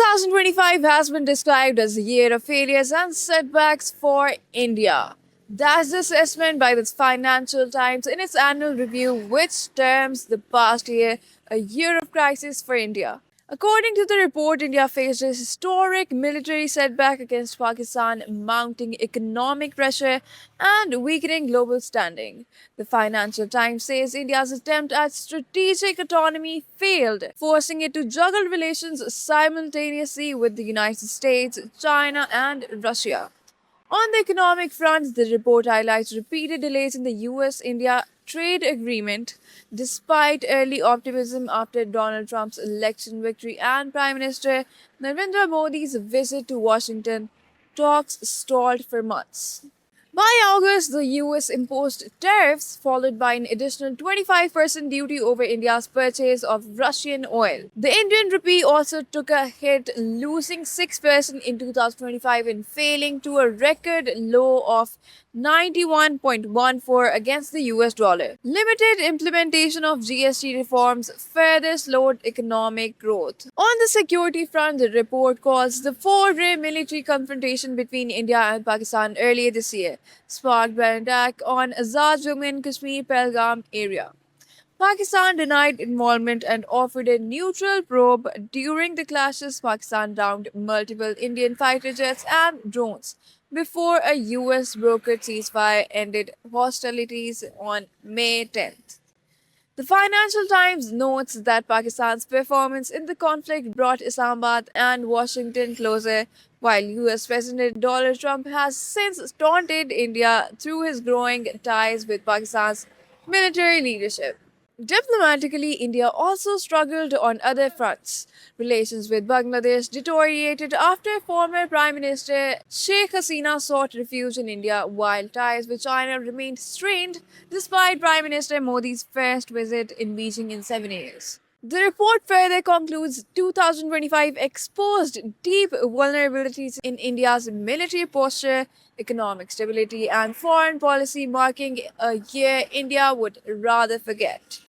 2025 has been described as a year of failures and setbacks for India. That's the assessment by the Financial Times in its annual review, which terms the past year a year of crisis for India. According to the report, India faced a historic military setback against Pakistan, mounting economic pressure and weakening global standing. The Financial Times says India's attempt at strategic autonomy failed, forcing it to juggle relations simultaneously with the United States, China, and Russia. On the economic front, the report highlights repeated delays in the US India trade agreement, despite early optimism after Donald Trump's election victory and Prime Minister Narendra Modi's visit to Washington. Talks stalled for months. By August, the US imposed tariffs, followed by an additional 25% duty over India's purchase of Russian oil. The Indian rupee also took a hit, losing 6% in 2025 and falling to a record low of 91.14 against the US dollar. Limited implementation of GST reforms further slowed economic growth. On the security front, the report calls the four-day military confrontation between India and Pakistan earlier this year, sparked by an attack on Azad Jammu Kashmir Pahalgam area. Pakistan denied involvement and offered a neutral probe. During the clashes, Pakistan downed multiple Indian fighter jets and drones before a US brokered ceasefire ended hostilities on May 10th. The Financial Times notes that Pakistan's performance in the conflict brought Islamabad and Washington closer, while US President Donald Trump has since taunted India through his growing ties with Pakistan's military leadership. Diplomatically, India also struggled on other fronts. Relations with Bangladesh deteriorated after former Prime Minister Sheikh Hasina sought refuge in India, while ties with China remained strained despite Prime Minister Modi's first visit in Beijing in 7 years. The report further concludes 2025 exposed deep vulnerabilities in India's military posture, economic stability, and foreign policy, marking a year India would rather forget.